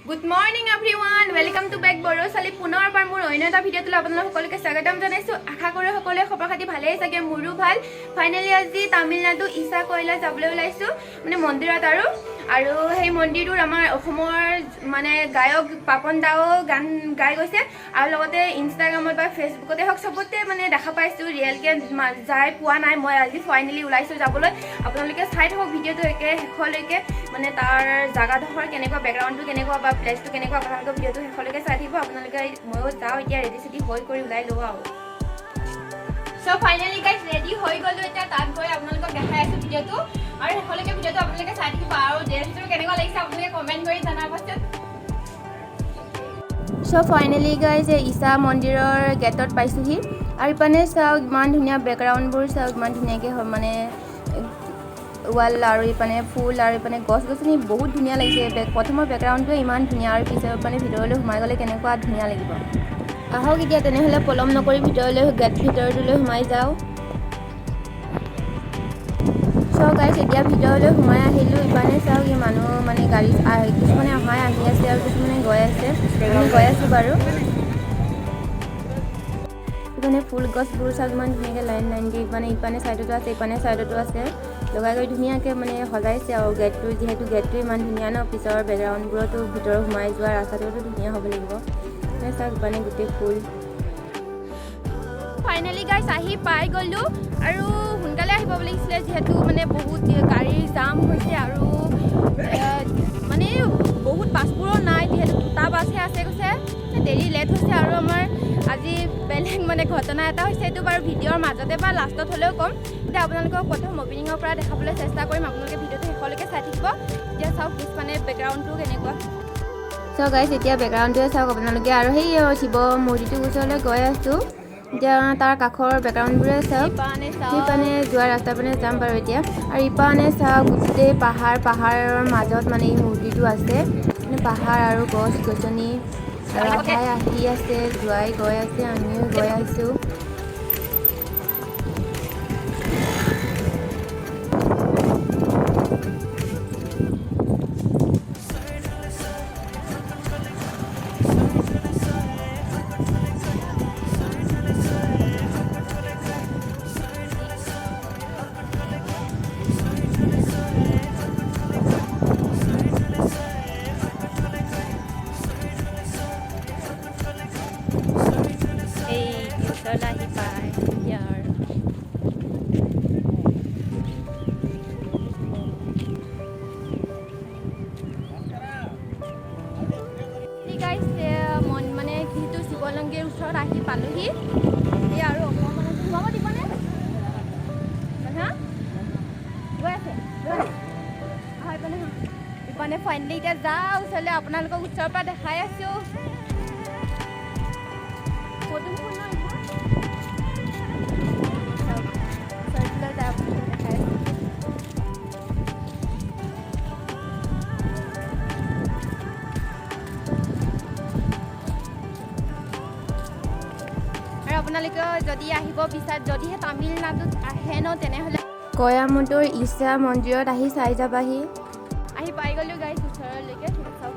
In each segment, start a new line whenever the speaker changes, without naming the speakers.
Good morning everyone. Welcome to back boro sali punar par mur oino eta video tula apnalok hokolke swagatam janaisu akha kore hokole khobar khati bhalei sage muru bhal finally aji Tamil Nadu Isha koila jabole ulaisu mane mondirat aru hei mondirur amar okhomor mane gayok Papon Dao gan gai goise aru logote Instagram ba Facebook te hok sobote mane dekha paisu real ke jai pua nai moi aji finally ulaisu jaboloi apnaloke sai thok video to eke hekholeke mane tar jaga dhor kenekwa background to kenekwa ba place তো কেনেকুৱা আপোনালোকৰ ভিডিওটো হেখলৈকে চাই থাকিব আপোনালোকে ময়ো যাও এতিয়া ৰেডি সিটি হৈ কৰি উলাই লও আও সো ফাইনালি গাইস ৰেডি হৈ গলো এটা তাত গৈ আপোনালোকক দেখাই আছো ভিডিওটো আৰু হেখলৈকে ভিডিওটো আপোনালোকে চাই থাকিব আৰু ড্ৰেছটো কেনেকুৱা লাগিছে আপোনালোকে কমেন্ট কৰি জনাবচোন সো ফাইনালি গাইস ইশা মন্দিৰৰ গেটত পাইছোহি আৰু পানে চাও ইমান ধুনীয়া বেকগ্ৰাউণ্ডবোৰ চাও ইমান ধুনীয়াকে মানে ওয়াল আৰু ইপানে ফুল আৰু ইপানে গছ গছনি বহুত ধুনীয়া লাগিছে প্ৰথমৰ বেকগ্ৰাউণ্ডটো ইমান ধুনীয়া আৰু পিছৰ পানে ভিতৰলৈ সোমাই গ'লে কেনেকুৱা ধুনীয়া লাগিব আহক এতিয়া তেনেহলে পলম নকৰি ভিতৰলৈ গেট ভিতৰলৈ সোমাই যাও সো গাইস এতিয়া ভিতৰলৈ সোমাই আহিলো ইপানে চাও কি মানুহ মানে গাড়ী কিছুমানে অহাই আহি আছে আৰু কিছুমানে গৈ আছে বাৰু ইপানে ফুল গছবোৰ চাও ইমান ধুনীয়াকৈ লাইন দি মানে ইপানে সাইডতো আছে ইপানে সাইডতো আছে লগাই গৈ ধুনীয়াকৈ মানে সজাইছে আৰু গেটটো যেহেতু গেটটো ইমান ধুনীয়া ন পিছৰ বেকগ্ৰাউণ্ডবোৰতো ভিতৰ সোমাই যোৱা ৰাস্তাটোতো ধুনীয়া হ'ব লাগিব চাওক মানে গোটেই ফুল ফাইনালি গাইস আহি পাই গলো আৰু সোনকালে আহিব লাগিছিলে যেহেতু মানে বহুত গাড়ীৰ জাম হৈছে আৰু মানে বহুত বাছবোৰো নাই যেহেতু দুটা বাছহে আছে কৈছে দেৰি লেট হৈছে আৰু আমাৰ আজি বেলেগ মানে ঘটনা এটা হৈছে এইটো বাৰু ভিডিঅ'ৰ মাজতে বা লাষ্টত হ'লেও কম এতিয়া আপোনালোকক প্ৰথম অপেনিঙৰ পৰা দেখাবলৈ চেষ্টা কৰিম আপোনালোকে ভিডিঅ'টো শেষলৈকে চাই থাকিব এতিয়া চাওক পিছ মানে বেকগ্ৰাউণ্ডটো কেনেকুৱা সো গাইস এতিয়া বেকগ্ৰাউণ্ডটোৱে চাওক আপোনালোকে আৰু সেই শিৱ মূৰ্তিটোৰ ওচৰলৈ গৈ আছোঁ এতিয়া তাৰ কাষৰ বেকগ্ৰাউণ্ডবোৰে চাওক ইপানে যোৱা ৰাস্তা পানে যাম বাৰু এতিয়া আৰু ইপানে চাওক গোটেই পাহাৰৰ মাজত মানে এই মূৰ্তিটো আছে পাহাৰ আৰু গছ গছনি ৰাধাই আহি আছে যোৱাই গৈ আছে আমিও গৈ আছোঁ মানে যিহেতু শিৱলিংগৰ ওচৰত আহি পালোহি এই আৰু অকণমান সোমাব দিবনে হা গৈ আছে হয় মানে ইপানে ফাইনেলি এতিয়া যাওঁ ওচৰলৈ আপোনালোকক ওচৰৰ পৰা দেখাই আছোঁ আপোনালোকে যদি আহিব বিচাৰে যদিহে তামিলনাডুত আহে ন তেনেহ'লে কয়ামুটৰ ইশা মন্দিৰত আহি চাই যাবাহি আহি পাই গ'লো গাইছ ওচৰলৈকে চাওক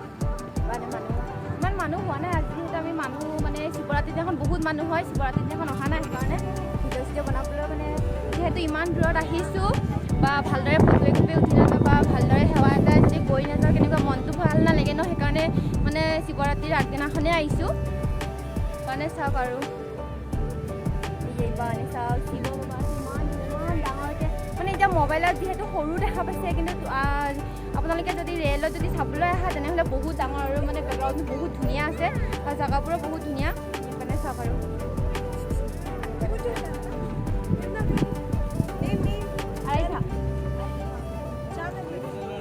ইমান মানুহ হোৱা নাই আজি যিহেতু আমি মানুহ মানে শিৱৰাত্ৰি দিনাখন বহুত মানুহ হয় শিৱৰাত্ৰি দিনাখন অহা নাই সেইকাৰণে ভিডিঅ' চিডিঅ' বনাবলৈ মানে যিহেতু ইমান দূৰত আহিছোঁ বা ভালদৰে ফটো একপি উঠি নাযাওঁ বা ভালদৰে সেৱা এটা যদি কৰি নাযাওঁ কেনেকুৱা মনটো ভাল নালাগে ন সেইকাৰণে মানে শিৱৰাত্ৰিৰ আগদিনাখনে আহিছোঁ মানে চাওক আৰু মানে এতিয়া মোবাইলত যিহেতু সৰু দেখা পাইছে কিন্তু আপোনালোকে যদি ৰেলত যদি চাবলৈ আহা তেনেহ'লে বহুত ডাঙৰ আৰু মানে বেকগ্ৰাউণ্ডটো বহুত ধুনীয়া আছে আৰু জেগাবোৰো বহুত ধুনীয়া সেইকাৰণে চাওক আৰু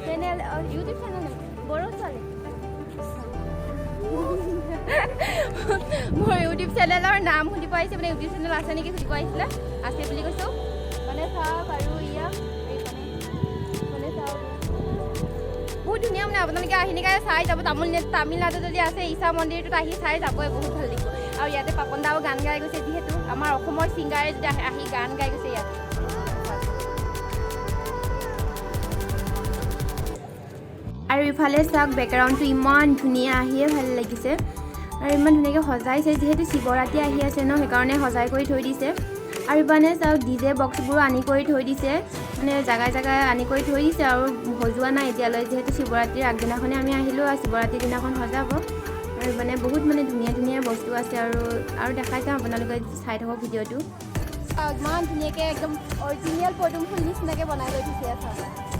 চেনেল ইউটিউব চেনেল বড়ো ছোৱালী মোৰ ইউটিউব চেনেলৰ নাম শুনি পাইছে মানে ইউটিউব চেনেল আছে নেকি সুধিব আহিছিলে আছে বুলি কৈছোঁ মানে চাওক আৰু ইয়াক মানে চাওক বহুত ধুনীয়া মানে আপোনালোকে আহি নিকাই চাই যাব তামিলনাডু যদি আছে ইশা মন্দিৰটোত আহি চাই যাবই বহুত ভাল লাগিব আৰু ইয়াতে পাপন দাও গান গাই গৈছে যিহেতু আমাৰ অসমৰ ছিংগাৰে যদি আহি গান গাই গৈছে ইয়াত আৰু ইফালে চাওক বেকগ্ৰাউণ্ডটো ইমান ধুনীয়া আহিয়ে ভাল লাগিছে আৰু ইমান ধুনীয়াকৈ সজাইছে যিহেতু শিৱৰাত্ৰি আহি আছে ন সেইকাৰণে সজাই কৰি থৈ দিছে আৰু ইপানে চাওক ডিজে বক্সবোৰো আনি কৰি থৈ দিছে মানে জাগাই জাগাই আনি কৰি থৈ দিছে আৰু সজোৱা নাই এতিয়ালৈ যিহেতু শিৱৰাত্ৰিৰ আগদিনাখনে আমি আহিলোঁ আৰু শিৱৰাত্ৰিৰ দিনাখন সজাব আৰু মানে বহুত মানে ধুনীয়া ধুনীয়া বস্তু আছে আৰু দেখাই যাম আপোনালোকে চাই থাকক ভিডিঅ'টো ইমান ধুনীয়াকৈ একদম অৰিজিনেল পদুম ফুল নিচিনাকৈ বনাই লৈ দিছে চাওক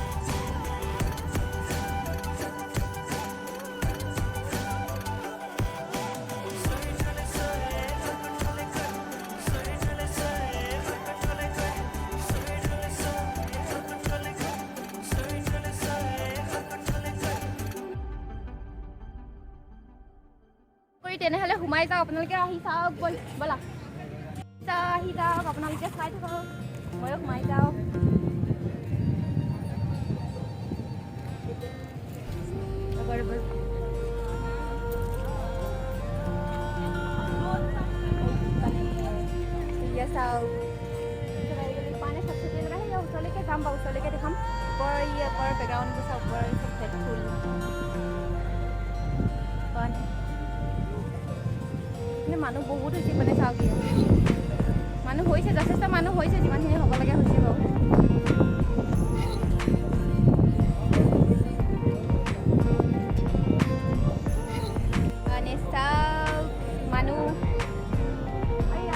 তেনেহ'লে সোমাই যাওক আপোনালোকে আহি চাওক ব'লা আহি যাওক আপোনালোকে চাই থাকক ময়ো সোমাই যাওঁ চাওক পানী চবচে লগাই ওচৰলৈকে যাম বাৰু ওচৰলৈকে দেখাম ওপৰ বেকগ্ৰাউণ্ডবোৰ চাওক ওপৰ চব ফুল মানুহ বহুত হৈছে মানে চাওক মানুহ হৈছে যথেষ্ট মানুহ হৈছে যিমানখিনি হ'ব লাগে হৈছে বাৰু মানে চাওক মানুহ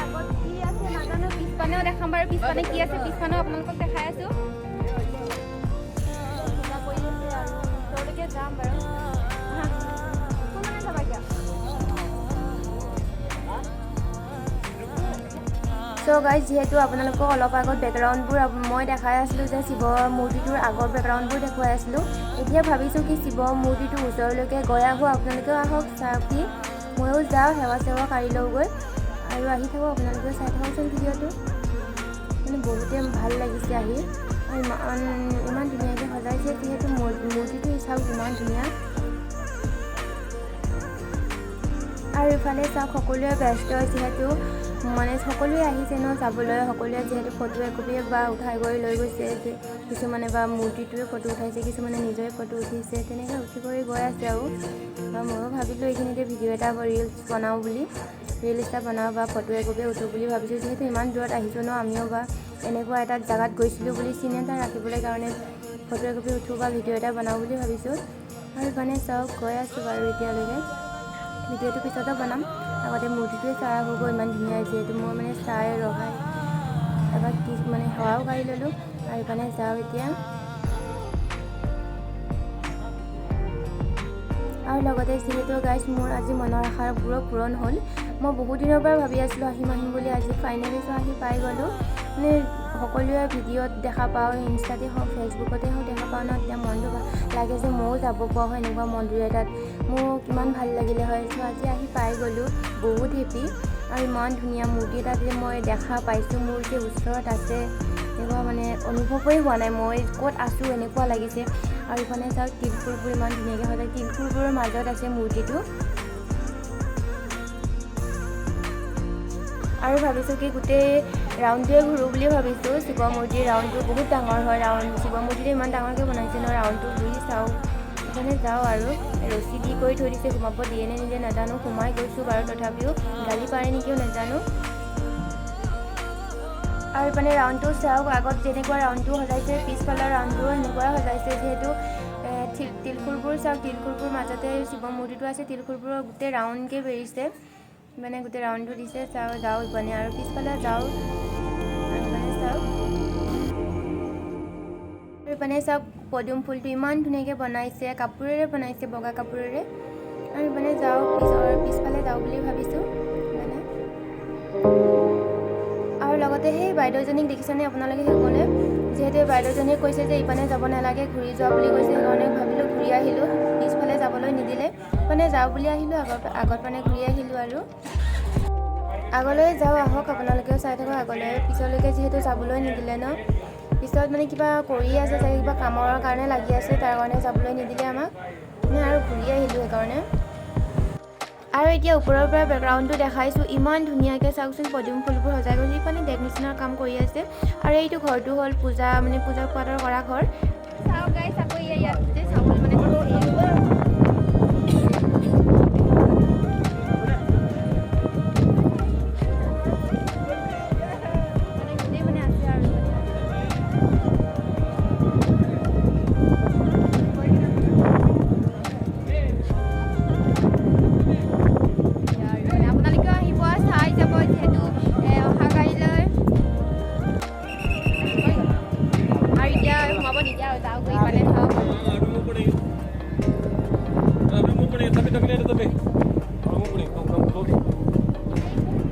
আগত কি আছে নাজানো পিছপানেও দেখাম বাৰু পিছপানে কি আছে পিছপানেও আপোনালোকক দেখাই আছোঁ কৰি আছে আৰু ওচৰলৈকে যাম বাৰু চ' গাইজ যিহেতু আপোনালোকক অলপ আগত বেকগ্ৰাউণ্ডবোৰ মই দেখাই আছিলোঁ যে শিৱ মূৰ্তিটোৰ আগৰ বেকগ্ৰাউণ্ডবোৰ দেখুৱাই আছিলোঁ এতিয়া ভাবিছোঁ কি শিৱ মূৰ্তিটোৰ ওচৰলৈকে গৈ আহোঁ আপোনালোকেও আহক চাওকি ময়ো যাওঁ সেৱা চেৱা কাঢ়ি লওঁগৈ আৰু আহি থাকোঁ আপোনালোকেও চাই থাককচোন ভিডিঅ'টো মানে বহুতে ভাল লাগিছে আহি আৰু ইমান ধুনীয়াকৈ সজাইছে যিহেতু মূৰ্তিটো চাওক ইমান ধুনীয়া আৰু ইফালে চাওক সকলোৱে ব্যস্ত যিহেতু মানে সকলোৱে আহিছে ন চাবলৈ সকলোৱে যিহেতু ফটো একপিয়ে বা উঠাই গৈ লৈ গৈছে কিছুমানে বা মূৰ্তিটোৱে ফটো উঠাইছে কিছুমানে নিজৰে ফটো উঠিছে তেনেকৈ উঠি কৰি গৈ আছে আৰু ময়ো ভাবিলোঁ এইখিনিতে ভিডিঅ' এটা ৰিলচ বনাওঁ বুলি ৰিল এটা বনাওঁ বা ফটো একপিয়ে উঠোঁ বুলি ভাবিছোঁ যিহেতু ইমান দূৰত আহিছোঁ ন আমিও বা এনেকুৱা এটা জেগাত গৈছিলোঁ বুলি চিন এটা ৰাখিবলৈ কাৰণে ফটো একপি উঠোঁ বা ভিডিঅ' এটা বনাওঁ বুলি ভাবিছোঁ আৰু মানে চাওক গৈ আছোঁ বাৰু এতিয়ালৈকে ভিডিঅ'টো পিছতো বনাম আগতে মূৰ্তিটোৱে চাই আহোঁগৈ ইমান ধুনীয়া যিহেতু মই মানে চাই ৰখাই এবাৰ মানে সেৱাও কাঢ়ি ল'লোঁ আৰু মানে যাওঁ এতিয়া আৰু লগতে যিহেতু গাইজ মোৰ আজি মনৰ আশাবোৰো পূৰণ হ'ল মই বহুত দিনৰ পৰা ভাবি আছিলোঁ আহিম বুলি আজি ফাইনেলি আহি পাই গ'লোঁ মানে সকলোৱে ভিডিঅ'ত দেখা পাওঁ ইনষ্টাতে হওক ফেচবুকতে হওক দেখা পাওঁ ন তেতিয়া মনটো লাগে যে ময়ো যাব পৰা হয় এনেকুৱা মন্দিৰ এটাত মোৰ কিমান ভাল লাগিলে হয় চ' আজি আহি পাই গ'লোঁ বহুত হেপী আৰু ইমান ধুনীয়া মূৰ্তি এটা যে মই দেখা পাইছোঁ মোৰ যে ওচৰত আছে এনেকুৱা মানে অনুভৱেই হোৱা নাই মই ক'ত আছোঁ এনেকুৱা লাগিছে আৰু ইফালে চাওক তিলফুলবোৰ ইমান ধুনীয়াকৈ সজায় তিলফুলবোৰৰ মাজত আছে মূৰ্তিটো আৰু ভাবিছোঁ কি গোটেই ৰাউণ্ডটোৱে ঘূৰোঁ বুলি ভাবিছোঁ শিৱ মূৰ্তিৰ ৰাউণ্ডটো বহুত ডাঙৰ হয় শিৱ মূৰ্তিটো ইমান ডাঙৰকৈ বনাইছে ন ৰাউণ্ডটো ঘূৰি চাওঁ সেইকাৰণে যাওঁ আৰু ৰছী দি কৰি থৈ দিছে সোমাব দিয়ে নে নিদিয়ে নাজানো সোমাই গৈছোঁ বাৰু তথাপিও গালি পাৰে নেকিও নাজানো আৰু মানে ৰাউণ্ডটো চাওক আগত যেনেকুৱা ৰাউণ্ডটো সজাইছে পিছফালৰ ৰাউণ্ডটোও সেনেকুৱাই সজাইছে যিহেতু তিলফুলবোৰ চাওক তিলফুলবোৰ মাজতে শিৱ মূৰ্তিটো আছে তিলফুলবোৰৰ গোটেই ৰাউণ্ডকৈ বেৰিছে মানে গোটেই ৰাউণ্ডটো দিছে যাওঁ ইপানে আৰু পিছফালে যাওঁ মানে চাওক ইপানে চাওক পদুম ফুলটো ইমান ধুনীয়াকৈ বনাইছে কাপোৰেৰে বনাইছে বগা কাপোৰেৰে আৰু ইপানে যাওঁ পিছফালে যাওঁ বুলি ভাবিছোঁ মানে আৰু লগতে সেই বাইদেউজনীক দেখিছেনে আপোনালোকে সেইকোনে যিহেতু বাইদেউজনীয়ে কৈছে যে ইপানে যাব নালাগে ঘূৰি যোৱা বুলি কৈছে সেইকাৰণে ভাবিলোঁ ঘূৰি আহিলোঁ পিছফালে যাবলৈ নিদিলে মানে যাওঁ বুলি আহিলোঁ আগত মানে ঘূৰি আহিলোঁ আৰু আগলৈ যাওঁ আহক আপোনালোকেও চাই থাকক আগলৈ পিছলৈকে যিহেতু যাবলৈ নিদিলে ন পিছত মানে কিবা কৰি আছে চাগে কিবা কামৰ কাৰণে লাগি আছে তাৰ কাৰণে যাবলৈ নিদিলে আমাক মানে আৰু ঘূৰি আহিলোঁ সেইকাৰণে আৰু এতিয়া ওপৰৰ পৰা বেকগ্ৰাউণ্ডটো দেখাইছোঁ ইমান ধুনীয়াকৈ চাওকচোন পদুম ফুলবোৰ সজাই গৈছে ইপানে ডেক'ৰেশ্যনৰ কাম কৰি আছে আৰু এইটো ঘৰটো হ'ল পূজা পাতল কৰা ঘৰ চাওক গাইছ আকৌ ইয়াতে চাউল মানে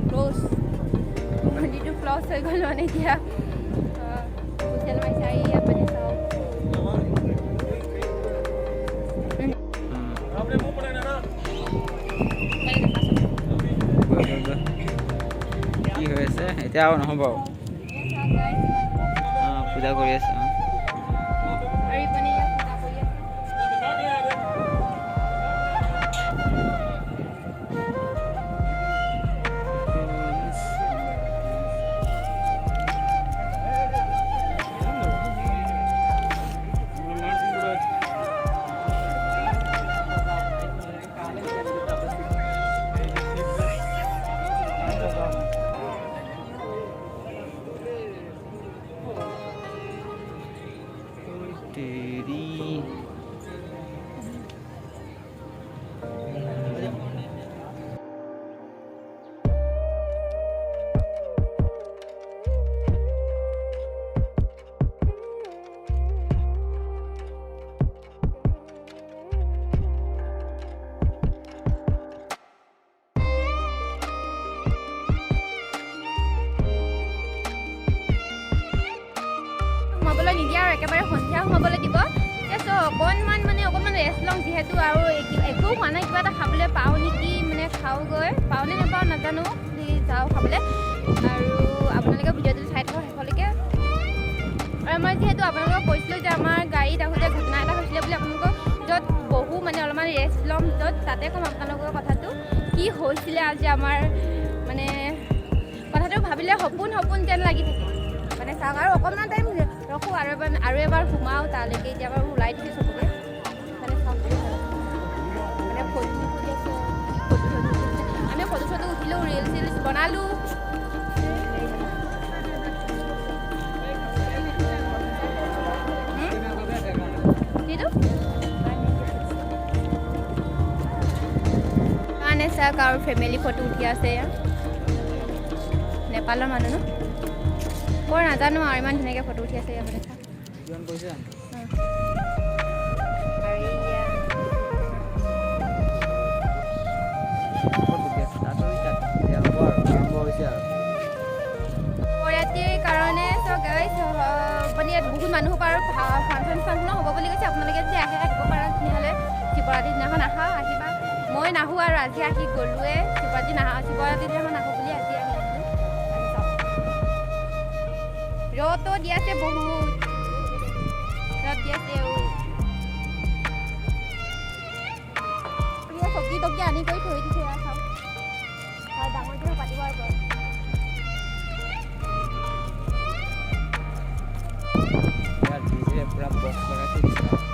ক্লোজ ভণ্টিটো ক্লজ হৈ গ'ল মানে এতিয়া হোটেল মাৰিছে ইয়াত মানে চাওঁ
কি হৈ আছে এতিয়া আৰু নহ'ব পূজা কৰি আছে নিদিয়া আৰু একেবাৰে সন্ধিয়া সোমাবলৈ দিব তাৰপিছত অকণমান ৰেষ্ট লওঁ যিহেতু আৰু একো হোৱা নাই কিবা এটা খাবলৈ পাওঁ নেকি মানে খাওঁগৈ পাওঁ নে নাপাওঁ নাজানো যাওঁ খাবলৈ আৰু আপোনালোকে ভিডিঅ'টো চাই থাকক শেষলৈকে আৰু মই যিহেতু আপোনালোকক কৈছিলোঁ যে আমাৰ গাড়ীত আহোঁতে ঘটনা এটা হৈছিলে বুলি আপোনালোকক য'ত বহু মানে অলপমান ৰেষ্ট ল'ম য'ত তাতে ক'ম আপোনালোকৰ কথাটো কি হৈছিলে আজি আমাৰ মানে কথাটো ভাবিলে সপোন যেন লাগি থাকে মানে চাওক আৰু অকণমান টাইম ৰখোঁ আৰু এবাৰ সোমাওঁ তালৈকে এতিয়া বাৰু ওলাই দিছোঁ চবকে মানে চাওক মানে ফটো আমি ফটো উঠিলোঁ ৰিলচ বনালোঁ কাৰণে চাওক আৰু ফেমিলি ফটো উঠি আছে নেপালৰ মানুহ ন বৰ নাজানো আৰু ইমান ধুনীয়াকৈ ফটো উঠি আছে ইয়াত বৰযাত্ৰীৰ কাৰণে মানে ইয়াত বহুত মানুহ আৰু ফাংচন হ'ব বুলি কৈছে আপোনালোকে যদি আহিব পাৰে তেতিয়াহ'লে শিৱৰাত্ৰিৰ দিনাখন আহিবা মই নাহোঁ আৰু আজি আহি গ'লোৱে শিৱৰাত্ৰিৰ দিনাখন নাহোঁ বুলি আজি আহি ৰ'দো দি আছে বহুত ৰ'দ দি আছে চব্জি তব্জি আনি কৰি থৈ দিছে চাওঁ আৰু ডাঙৰকৈ পাতিব আৰু পুৰা বক্স লগাই থৈ দিছে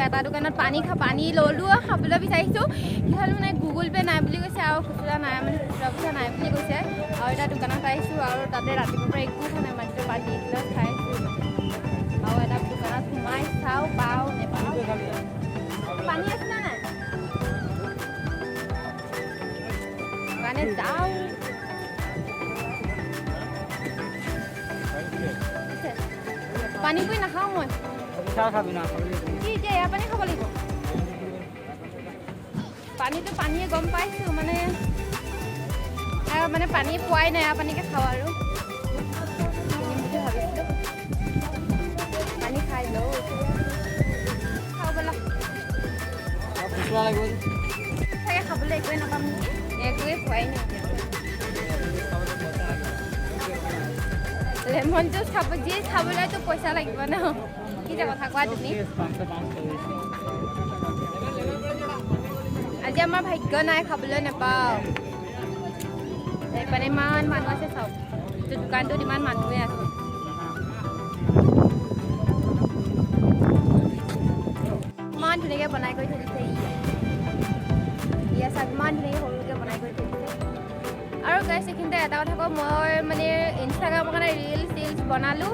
এটা দোকানত পানী ল'লোঁ খাবলৈ বিচাৰিছোঁ কি হ'ল মানে গুগল পে' নাই বুলি কৈছে আৰু খুচুৰা নাই মানে খুচুৰা পইচা নাই বুলি কৈছে আৰু এটা দোকানত আহিছোঁ আৰু তাতে ৰাতিপুৱাৰ পৰা একো খোৱা নাই মাত্ৰ পানী এগিলাচ খাইছোঁ আৰু এটা দোকানত সোমাই চাওঁ পাওঁ নেপাওঁ পানী আছে নে নাই দোকানে যাওঁ পানী পুৰি নাখাওঁ মই কি এতিয়া এয়া পানী খাব লাগিব পানীটো পানীয়ে গম পাইছোঁ মানে পানী পোৱাই নাই এয়া পানীকে খাওঁ আৰু বুলি ভাবিছিলোঁ পানী খাই লওঁ খাওঁ ব'লা চাগে খাবলৈ একোৱে নাপাম নেকি একোৱে খোৱাই নাই লেমন জুচ খাব যি খাবলৈতো পইচা লাগিব ন কি যে কথা কোৱা তুমি আজি আমাৰ ভাগ্য নাই খাবলৈ নাপাওঁ সেইকাৰণে ইমান মানুহ আছে চাওক দোকানটোত ইমান মানুহে আছে ইমান ধুনীয়াকৈ বনাই কৰি থৈ দিছে চাওক ইমান ধুনীয়াকৈ সৰুকৈ বনাই কৰি থৈ দিছে আৰু গাইছ এইখিনিতে এটা কথা কওঁ মই মানে ইনষ্টাগ্ৰামৰ কাৰণে ৰিলচ বনালোঁ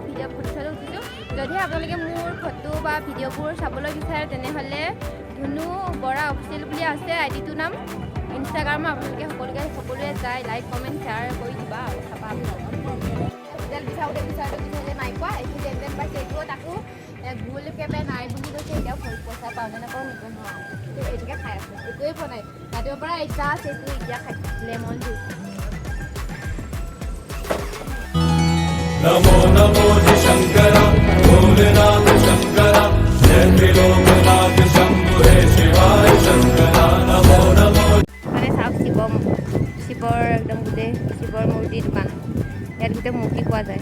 ফটো উঠিছোঁ যদি আপোনালোকে মোৰ ফটো বা ভিডিঅ'বোৰ চাবলৈ বিচাৰে তেনেহ'লে ধুনু বৰা অফিচিয়েল বুলি আছে আইডিটোৰ নাম ইনষ্টাগ্ৰামত আপোনালোকে সকলোৱে যায় লাইক কমেণ্ট শ্বেয়াৰ কৰি দিবা আৰু চাবা হোটেল বিচাৰোঁতে নাই পোৱা এইটো যেন পাইছে এইটোও তাকো ভুল কেবে নাই বুলি কৈছে এতিয়া পইচা পাওঁ নে নাপাওঁ নিব নোৱাৰোঁ এইটোকে খাই আছোঁ একোৱে পোৱা নাই ৰাতিপুৱাৰ পৰা ইচ্ছা আছে এইটো এতিয়া খাইছোঁ লেমন জুচ
नमो नमो शंकर भोलेनाथ शंकर जय त्रिलोकनाथ शंभु हे शिवाय शंकर नमो नमो
মানে চাওক শিৱৰ একদম গোটেই শিৱৰ মূৰ্তি দোকান ইয়াত গোটেই মূৰ্তি পোৱা যায়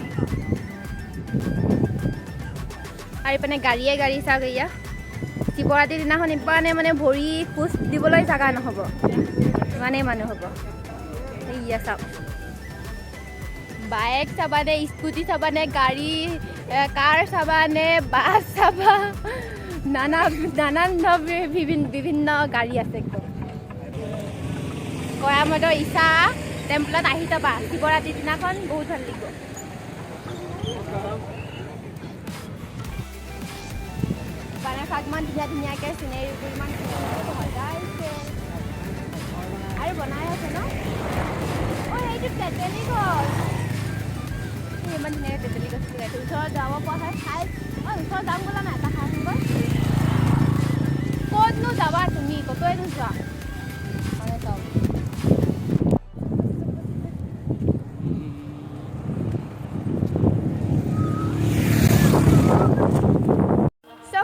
আৰু ইপিনে গাড়ীয়ে গাড়ী চাওক এয়া শিৱৰাত্ৰিৰ দিনাখন ইমানে মানে ভৰি খোজ দিবলৈ জাগা নহ'ব ইমানেই মানুহ হ'ব এয়া চাওক বাইক চাবানে স্কুটি চাবানে গাড়ী কাৰ চাবানে বাছ চাবা নানান বিভিন্ন গাড়ী আছে একদম কয়ামতৰ ইছা টেম্পলত আহি যাবা শিৱৰাত্ৰিৰ দিনাখন বহুত ভাল লাগিব মানে ইমান ধুনীয়াকৈ চিনেৰীবোৰ ইমান সজাইছে আৰু বনাই আছে ন সেইটো তেতেলী গছ ইমান ধুনীয়াকৈ তেতেলী গছ লগাইছে ওচৰত যাব পৰা হয় খাই ওচৰত যাম গ'লা নাই এটা খাই আহিব ক'তনো যাবা তুমি ক'তোৱে নোযোৱা মানে চাওক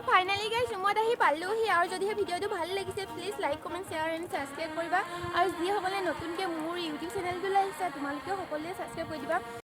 ফাইনেলি গাইজ ৰুমত আহি পালোহি আৰু যদিহে ভিডিঅ'টো ভাল লাগিছে please like comment share and subscribe কৰিবা আৰু যিসকলে নতুনকৈ মোৰ ইউটিউব চেনেলটোলৈ আহিছে তোমালোকেও সকলোৱে ছাবস্ক্ৰাইব কৰি দিবা